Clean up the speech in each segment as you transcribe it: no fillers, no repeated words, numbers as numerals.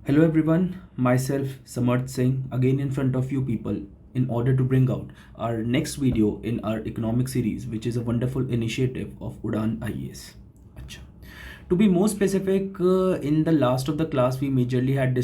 Hello everyone, myself Samarth Singh again in front of you people in order to bring out our next video in our economic series, which is a wonderful initiative of Udan IAS. Acha. To be more specific, in the last of the class we majorly had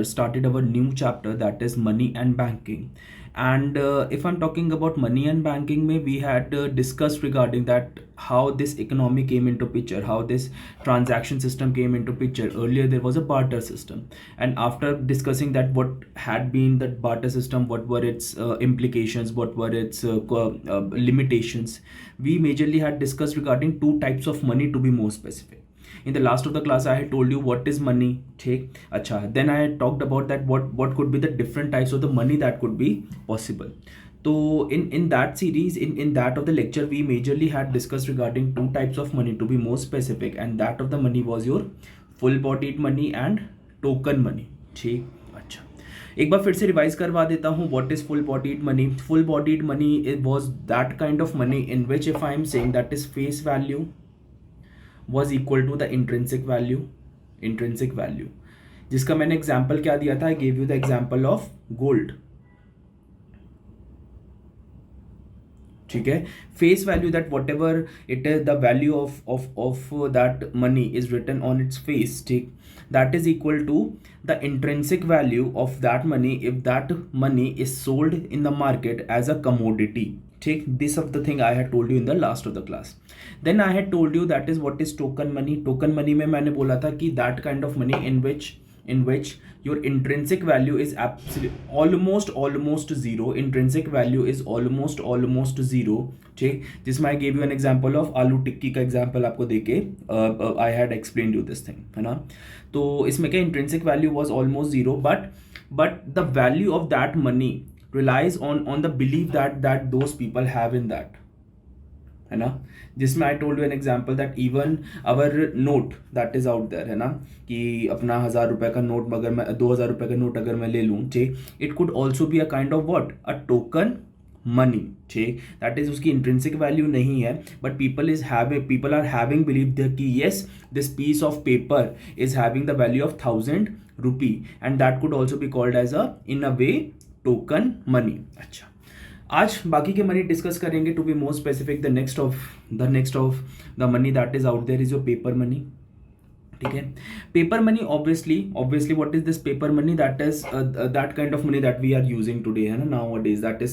started our new chapter, that is money and banking. And if I'm talking about money and banking, we had discussed regarding that how this economy came into picture, how this transaction system came into picture. Earlier there was a barter system, and after discussing that what had been that barter system, what were its implications, what were its limitations, we majorly had discussed regarding two types of money, to be more specific. In the last of the class I had told you what is money. ठीक अच्छा, then I had talked about that what could be the different types of the money that could be possible. So in that series, in that of the lecture, we majorly had discussed regarding two types of money, to be more specific, and that of the money was your full bodied money and token money. ठीक अच्छा, एक बार फिर से revise करवा देता हूँ. What is full bodied money? Full bodied money it was that kind of money in which if I am saying that is face value was equal to the intrinsic value, जिसका मैंने example क्या दिया था? I gave you the example of gold. ठीक है, face value that whatever it is the value of that money is written on its face. ठीक, that is equal to the intrinsic value of that money if that money is sold in the market as a commodity. ठीक, this of the thing I had told you in the last of the class. Then I had told you that is what is token money. Token money में मैंने बोला था कि that kind of money in which your intrinsic value is almost zero. Intrinsic value is almost zero. ठीक, जिसमें I gave you an example of आलू टिक्की का example आपको देके I had explained you this thing, है ना. तो इसमें क्या intrinsic value was almost zero, but the value of that money relies on the belief that those people have in that, है ना. जिसमें I told you an example that even our note that is out there, है ना, कि अपना 1000 रुपये का note अगर मैं 2000 रुपये का नोट अगर मैं ले लूँ, ठीक, it could also be a kind of what, a token money. ठीक, दैट इज उसकी इंट्रिंसिक वैल्यू नहीं है, but people are having believe कि yes this piece of paper is having the value of 1000 rupee, and that could also be called as a in a way token money. अच्छा, आज बाकी के money discuss करेंगे. To be more specific, the next of the money that is out there is your paper money. ठीक है, paper money obviously what is this paper money? That is that kind of money that we are using today, है ना, nowadays. That is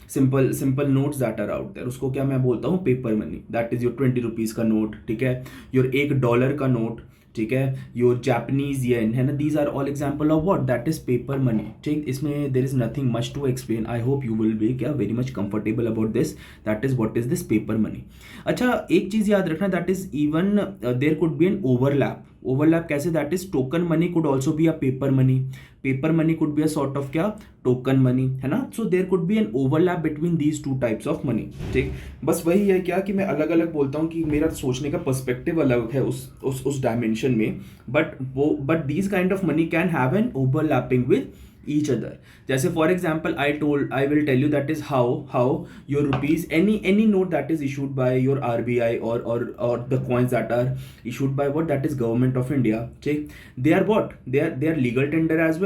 simple notes that are out there. उसको क्या मैं बोलता हूँ? Paper money. That is your 20 rupees का note, ठीक है, योर $1 का नोट, ठीक है, योर जापानीज येन, है ना. These are all example of what, that is paper money. ठीक, इसमें there is nothing much to explain. I hope you will be क्या very much comfortable about this. That is what is this paper money. अच्छा, एक चीज याद रखना, that is even there could be an overlap कैसे? That is token money could also be a paper money could be a sort of क्या, token money, है ना. So there could be an overlap between these two types of money. ठीक, बस वही है क्या कि मैं अलग अलग बोलता हूँ कि मेरा सोचने का पर्सपेक्टिव अलग है उस डायमेंशन में, but these kind of money can have an overlapping with each other. जैसे for example I will tell you that is how your rupees, any note that is issued by your RBI or the coins that are issued by what, that is government of India. ठीक, they are what, they are legal tender as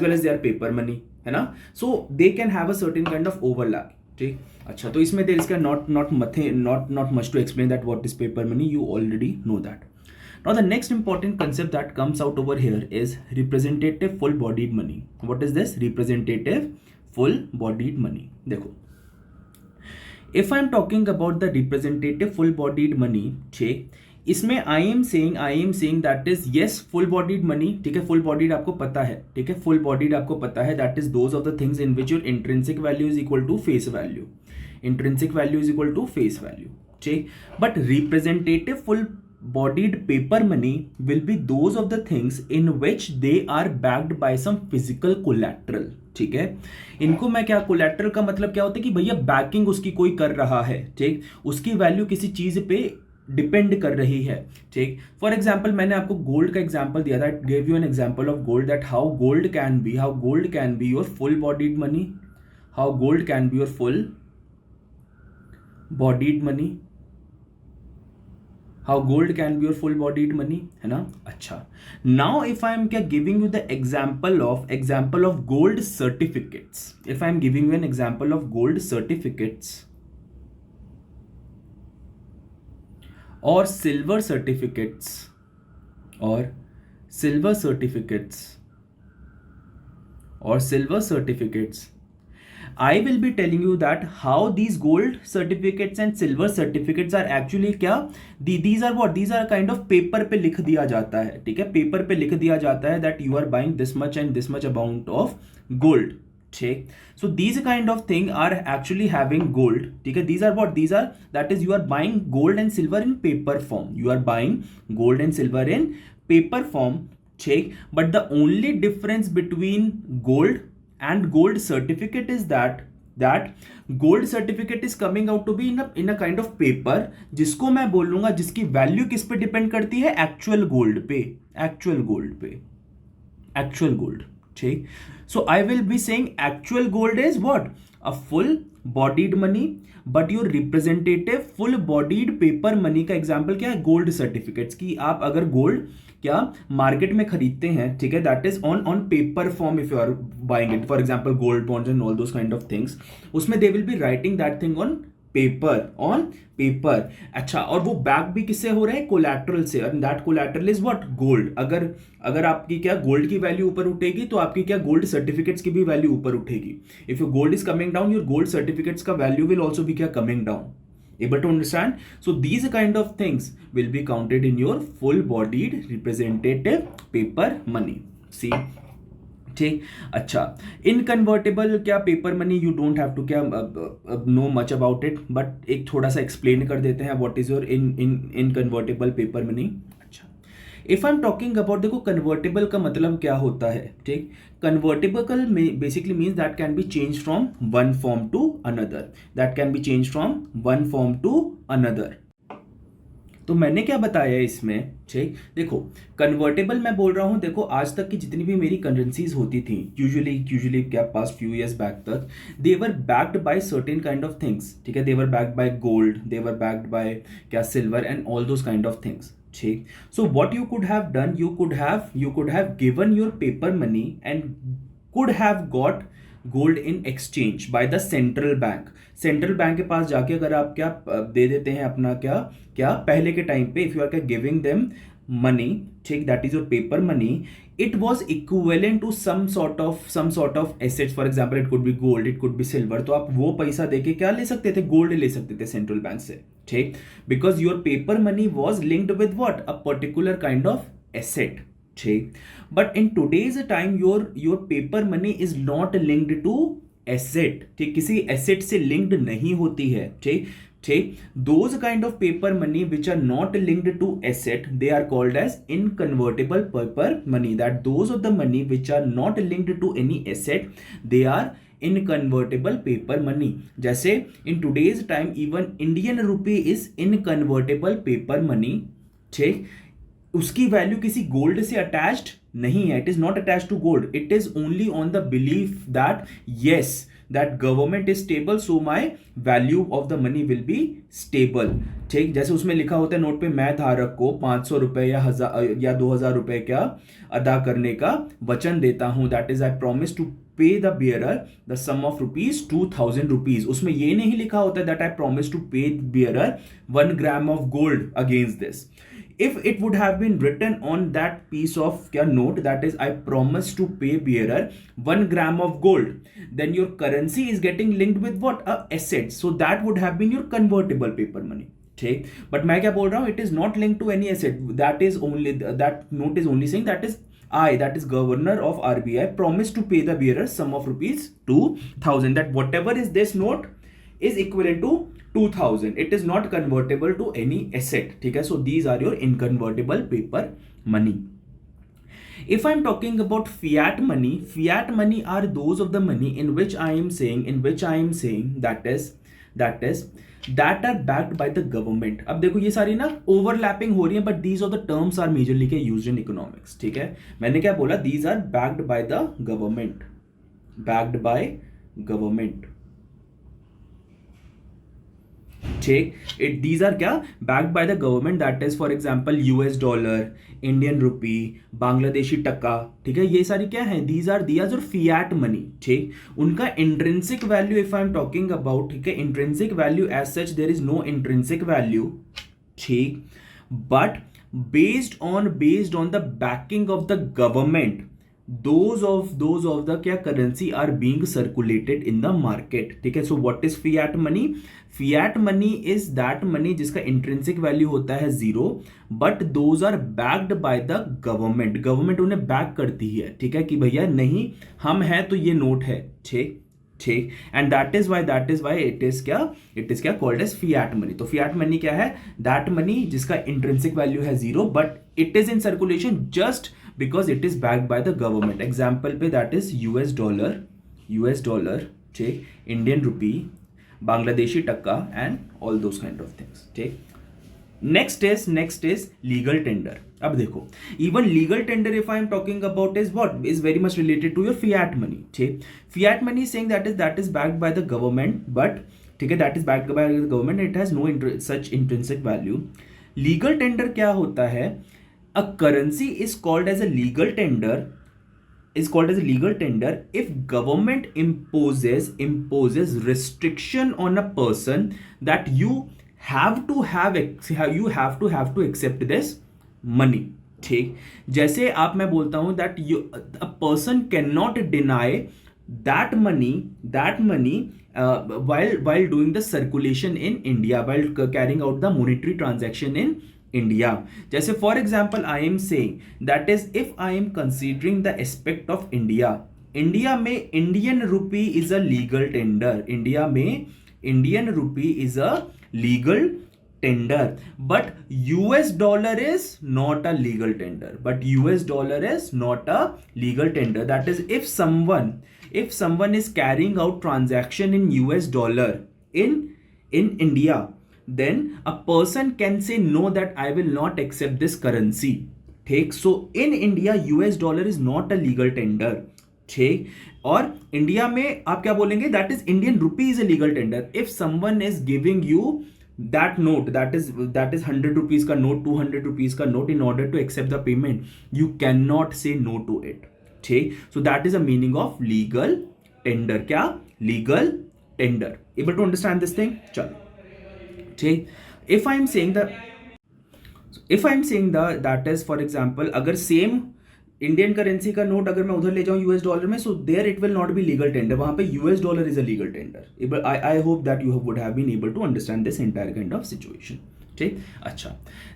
well as they are paper money, है ना. So they can have a certain kind of overlap. ठीक, अच्छा, तो इसमें there is not much to explain that what is paper money. You already know that. Now the next important concept that comes out over here is representative full bodied money. What is this? Representative full bodied money. देखो, if I am talking about the representative full bodied money, ठीक, इसमें आई am saying that is yes full bodied money. ठीक है, full bodied आपको पता है, ठीक है, फुल बॉडीड आपको पता है, that is those of the things in which your intrinsic value is equal to face value. ठीक, but representative full bodied paper money will be those of the things in which they are backed by some physical collateral. ठीक है, इनको मैं क्या, collateral का मतलब क्या होता है कि भैया बैकिंग उसकी कोई कर रहा है. ठीक, उसकी वैल्यू किसी चीज पे डिपेंड कर रही है. ठीक, फॉर एग्जाम्पल मैंने आपको गोल्ड का एग्जाम्पल दिया था. Gave you an example of gold, that how gold can be your full bodied money. How gold can be your full bodied money. How gold can be your full bodied money, है ना. अच्छा, now if I M क्या giving you the example of gold certificates, if I am giving you an example of gold certificates और silver certificates, और silver certificates, or silver certificates, I will be telling you that how these gold certificates and silver certificates are actually क्या, these are what, these are kind of paper पे लिख दिया जाता है, ठीक है, पेपर पे लिख दिया जाता है that you are buying this much and this much amount of gold, ठीक. So these kind of thing are actually having gold, ठीक है, these are what, these are, that is you are buying gold and silver in paper form, you are buying gold and silver in paper form, ठीक. But the only difference between gold and gold certificate is that gold certificate is coming out to be in a kind of paper, जिसको मैं बोलूंगा, जिसकी value किस पे depend करती है, actual gold पे, एक्चुअल गोल्ड पे, एक्चुअल गोल्ड, ठीक. So I will be saying actual gold is what, a full bodied money, but your representative full bodied paper money का एग्जांपल क्या है, गोल्ड सर्टिफिकेट्स की. आप अगर गोल्ड क्या मार्केट में खरीदते हैं, ठीक है, that is on paper form, if you are buying it, for example gold bonds and all those kind of things, उसमें they will be writing that thing on paper, on paper. अच्छा, और वो back भी किससे हो रहा है, collateral से, और that collateral is what, gold. अगर आपकी क्या गोल्ड की वैल्यू ऊपर उठेगी तो आपकी क्या गोल्ड सर्टिफिकेट्स की भी वैल्यू ऊपर उठेगी. If your gold is coming down, your gold certificates का वैल्यू विल ऑल्सो बी क्या coming down. Able to understand? So these kind of things will be counted in your full bodied representative paper money. See, ठीक. अच्छा, inconvertible क्या paper money, you don't have to क्या know much about it, but एक थोड़ा सा explain कर देते हैं what is your inconvertible paper money. अच्छा, if I am talking about, देखो कन्वर्टेबल का मतलब क्या होता है, ठीक. Convertible basically means that can be change from one form to another, that can be change from one form to another. तो मैंने क्या बताया इसमें, ठीक. देखो कन्वर्टेबल मैं बोल रहा हूं, देखो आज तक की जितनी भी मेरी करेंसीज होती थी, यूजुअली क्या पास्ट फ्यू इयर्स बैक तक, they were backed by certain kind of things, ठीक है, they were backed by gold, they were backed by क्या silver and all those kind of things, ठीक. So what you could have done, you could have given your paper money and could have got gold in exchange by the central bank. Central bank के पास जाके अगर आप क्या दे देते हैं अपना क्या पहले के टाइम पे, if you are giving them money, ठीक, that is your paper money, it was equivalent to some sort of assets. For example, it could be gold, it could be silver. तो आप वो पैसा देके क्या ले सकते थे, गोल्ड ले सकते थे सेंट्रल बैंक से, ठीक. Because your paper money was linked with what, a particular kind of asset, ठीक. But in today's time your paper money is not linked to asset, ठीक, किसी एसेट से लिंक्ड नहीं होती है, ठीक. Those kind of paper money which are not linked to asset, they are called as inconvertible paper money. That those of the money which are not linked to any asset, they are inconvertible paper money. जैसे in today's time even Indian rupee is inconvertible paper money, ठीक. उसकी value किसी gold से attached नहीं है, it is not attached to gold, it is only on the belief that yes that government is stable, so my value of the money will be stable, ठीक. जैसे उसमें लिखा होता है नोट पे, मैं धारक को 500 रुपए या 1000 या 2000 रुपए क्या अदा करने का वचन देता हूं, that is I promise to pay the bearer the sum of rupees 2000 rupees. उसमें ये नहीं लिखा होता that I promise to pay bearer 1 gram of gold against this. If it would have been written on that piece of note, that is I promise to pay bearer 1 gram of gold, then your currency is getting linked with what, a asset, so that would have been your convertible paper money, ठीक. But मैं क्या बोल रहा हूँ, it is not linked to any asset, that note is only saying that is I, that is governor of RBI, promise to pay the bearer sum of rupees 2000, that whatever is this note is equivalent to 2000. It is not convertible to any asset, ठीक है. So these are your inconvertible paper money. If I'm talking about fiat money are those of the money in which I am saying that are backed by the government. अब देखो ये सारी ना overlapping हो रही है, but these are the terms are majorly used in economics, ठीक है. मैंने क्या बोला, these are backed by the government, ठीक, इट दीज आर क्या, backed by the government, that is for example US dollar, Indian rupee, Bangladeshi टका, ठीक है, ये सारी क्या है, दीज आर फियाट मनी, ठीक। उनका intrinsic value if I am talking about, ठीक है, intrinsic value as such there is no intrinsic value, ठीक, but based on the backing of the government, those of the क्या currency are being circulated in the market, ठीक है। so what is fiat money? fiat money is that money जिसका intrinsic value होता है zero, but those are backed by the government उन्हें back करती है, ठीक है, कि भैया नहीं हम हैं तो ये नोट है, ठीक ठीक, and that is why it is क्या कॉल्ड एज फियाट मनी। तो फियाट मनी क्या है, दैट मनी जिसका इंट्रिंसिक वैल्यू है zero, but it is in circulation just because it is backed by the government. Example पे that is US dollar, ठीक, Indian rupee, Bangladeshi taka and all those kind of things, ठीक। Next is legal tender. अब देखो, even legal tender if I am talking about is what is very much related to your fiat money, ठीक। Fiat money saying that is backed by the government, but ठीक है, that is backed by the government, it has no such intrinsic value. Legal tender क्या होता है, a currency is called as a legal tender if government imposes restriction on a person that you have to accept this money, ठीक। जैसे आप मैं बोलता हूं that a person cannot deny that money while doing the circulation in India, while carrying out the monetary transaction in India. जैसे for example I am saying that is if I am considering the aspect of India में Indian rupee is a legal tender, India में Indian rupee is a legal tender, but US dollar is not a legal tender, that is if someone is carrying out transaction in US dollar in India, then a person can say no, that I will not accept this currency, ठीक। so in India US dollar is not a legal tender, ठीक। और India में आप क्या बोलेंगे, that is Indian rupee is a legal tender if someone is giving you that note, that is 100 rupees का note, 200 rupees का note, in order to accept the payment you cannot say no to it, ठीक। so that is a meaning of legal tender, क्या, legal tender, able to understand this thing? चलो, ठीक। if I am saying that is for example, अगर same Indian currency का note अगर मैं उधर ले जाऊं यूएस डॉलर में, so there it will not be legal tender, वहां पे US dollar is a legal tender. I hope that you would have been able to understand this entire kind of situation, ठीक। अच्छा,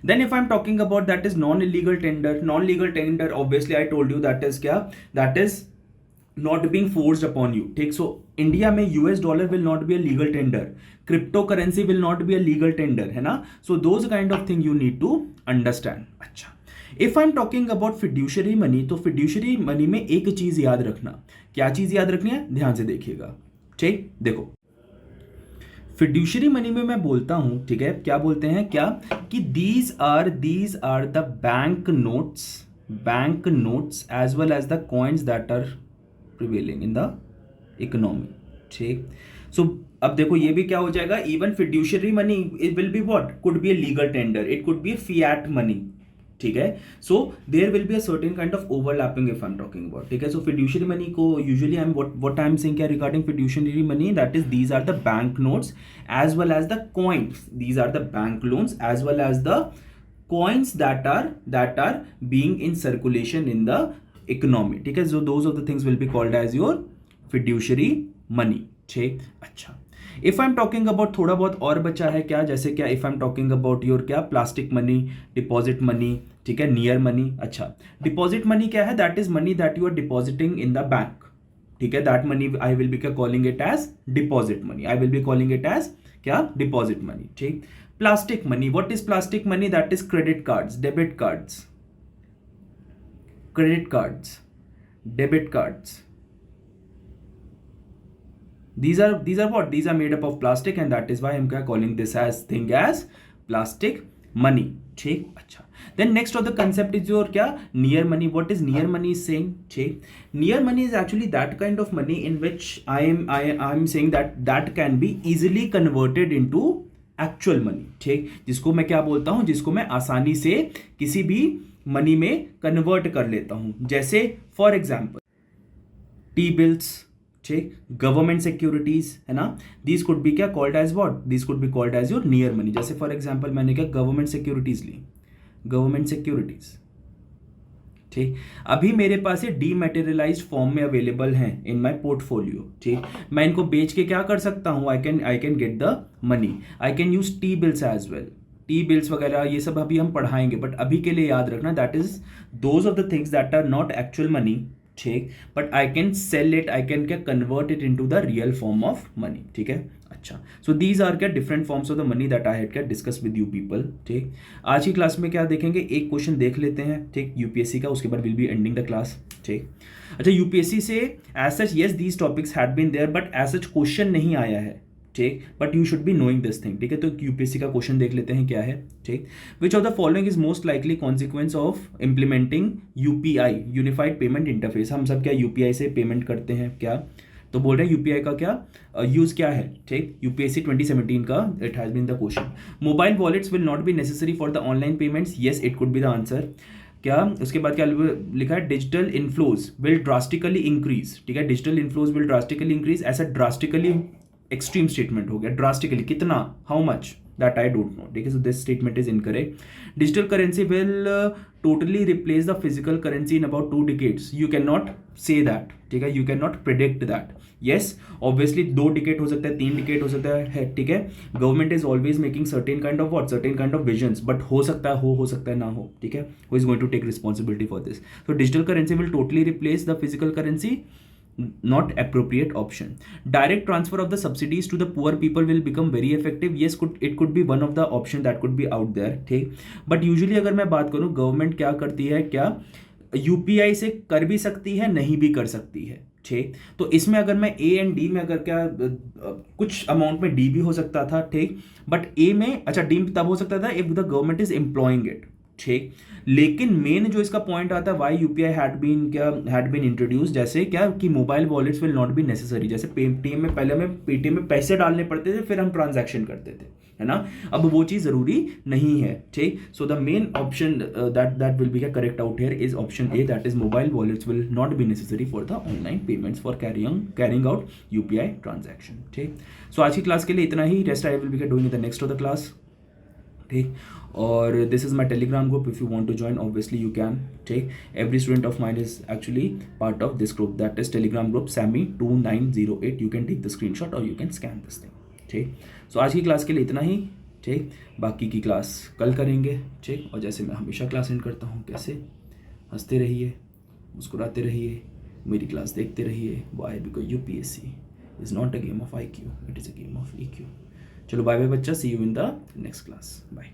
then if I am talking about that is non legal tender obviously I told you that is क्या, that is not being forced upon you, ठीक। so India में US dollar will not be a legal tender, cryptocurrency will not be a legal tender, है ना। so those kind of thing you need to understand। अच्छा, if I'm talking about fiduciary money, तो fiduciary money में एक चीज याद रखना, क्या चीज याद रखनी है, ध्यान से देखिएगा, ठीक। देखो, फिड्यूशरी मनी में मैं बोलता हूं, ठीक है, क्या बोलते हैं, क्या कि these are the bank notes as well as the coins that are prevailing in the economy, ठीक। so अब देखो ये भी क्या हो जाएगा, even fiduciary money it will be what, could be a legal tender, it could be fiat money, ठीक है। so there will be a certain kind of overlapping if I'm talking about, ठीक है। so fiduciary money को usually what I'm saying क्या regarding fiduciary money, that is these are the bank notes as well as the coins, these are the bank loans as well as the coins that are being in circulation in the economy, ठीक है। so those of the things will be called as your fiduciary money, ठीक। अच्छा, if I'm talking about थोड़ा बहुत और बचा है क्या, जैसे क्या if I'm talking about your क्या प्लास्टिक मनी, डिपॉजिट मनी, ठीक है, नियर मनी। अच्छा, डिपॉजिट मनी क्या है, that is money that you are depositing in the bank, ठीक है, that money I will be calling it as डिपॉजिट मनी, I will be calling it as क्या, डिपॉजिट मनी, ठीक। Plastic money, what is plastic money, that is credit cards, debit cards, credit cards, debit cards, these are what, these are made up of plastic and that is why I'm calling this as thing as plastic money, ठीक। अच्छा, then next of the concept is your क्या, near money। what is near money is saying, ठीक, near money is actually that kind of money in which I am saying that can be easily converted into actual money, ठीक, जिसको मैं क्या बोलता हूं, जिसको मैं आसानी से किसी भी मनी में कन्वर्ट कर लेता हूं, जैसे फॉर एग्जाम्पल टी बिल्स, ठीक, गवर्नमेंट सिक्योरिटीज, है ना, दीज कुड बी क्या called as what, these could be called as your near money. जैसे फॉर एग्जाम्पल मैंने क्या गवर्नमेंट सिक्योरिटीज ली, गवर्नमेंट सिक्योरिटीज, ठीक, अभी मेरे पास ये डीमैटेरियलाइज्ड फॉर्म में अवेलेबल हैं इन माय पोर्टफोलियो, ठीक, मैं इनको बेच के क्या कर सकता हूं, I can get the money, I can use T bills as well, T bills वगैरह ये सब अभी हम पढ़ाएंगे, बट अभी के लिए याद रखना that is those of the things that are not actual money, ठीक, but I can sell it, I can क्या convert it into the real form of money, ठीक है। अच्छा, सो दीज आर क्या different forms of the money that I had क्या discuss with you people, ठीक। आज की क्लास में क्या देखेंगे, एक क्वेश्चन देख लेते हैं, ठीक, यूपीएससी का, उसके बाद will be ending the class, ठीक। अच्छा, यूपीएससी से as such yes these topics had been there, but as such question नहीं आया है, ठीक, but you should be knowing this thing, ठीक है। तो यूपीएससी का क्वेश्चन देख लेते हैं क्या है, ठीक। Which of the following is most likely consequence of implementing UPI, unified payment interface. हम सब क्या यूपीआई से पेमेंट करते हैं क्या, तो बोल रहे हैं यूपीआई का क्या यूज क्या है, ठीक, यूपीएससी 2017 का it has been the question. Mobile wallets will not be necessary for the online payments, yes it could be the answer. क्या उसके बाद क्या लिखा है, digital inflows will drastically increase, ठीक है, digital inflows will drastically increase, ऐसा drastically extreme statement हो गया, ड्रास्टिकली कितना, how much, that I don't know, ठीक है, so this statement is incorrect. Digital currency will totally replace the physical currency in about 2 decades, you cannot say that, ठीक है, you cannot predict that, yes obviously 2 decade हो सकता है, 3 decade हो सकता है, ठीक है, government is always making certain kind of what, certain kind of visions, but हो सकता है हो सकता है ना हो, ठीक है, who is going to take responsibility for this, so digital currency will totally replace the physical currency, not appropriate option. Direct transfer of the subsidies to the poor people will become very effective, yes it could be one of the option that could be out there, ठीक, but usually अगर मैं बात करूं government क्या करती है, क्या UPI से कर भी सकती है, नहीं भी कर सकती है, ठीक, तो इसमें अगर मैं ए एंड डी में अगर क्या कुछ अमाउंट में डी भी हो सकता था, ठीक, बट ए में अच्छा डी तब हो सकता था if the government is employing it, ठीक, लेकिन मेन जो इसका पॉइंट आता है why UPI had been introduce, जैसे क्या कि mobile wallets will not be necessary, जैसे पेटीएम में पहले हमें पेटीएम में पैसे डालने पड़ते थे फिर हम ट्रांजैक्शन करते थे, है ना, अब वो चीज जरूरी नहीं है, ठीक, so the main option that will be correct out here is option A, that is mobile wallets will not be necessary for the online payments for carrying out UPI transaction, ठीक। सो आज की क्लास के लिए इतना ही, rest I will be doing the next of the class, ठीक, और this is my Telegram group, if you want to join obviously you can, ठीक, every student of mine is actually part of this group, that is Telegram group SAMI2908, you can take the screenshot और you can scan this thing, ठीक। सो आज की class के लिए इतना ही, ठीक, बाकी की क्लास कल करेंगे, ठीक, और जैसे मैं हमेशा क्लास एंड करता हूँ, कैसे, हंसते रहिए, मुस्कुराते रहिए, मेरी क्लास देखते रहिए, why, because UPSC is not a game of IQ, it is a game of EQ। चलो बाय बाय बच्चा, see you in the next class, bye.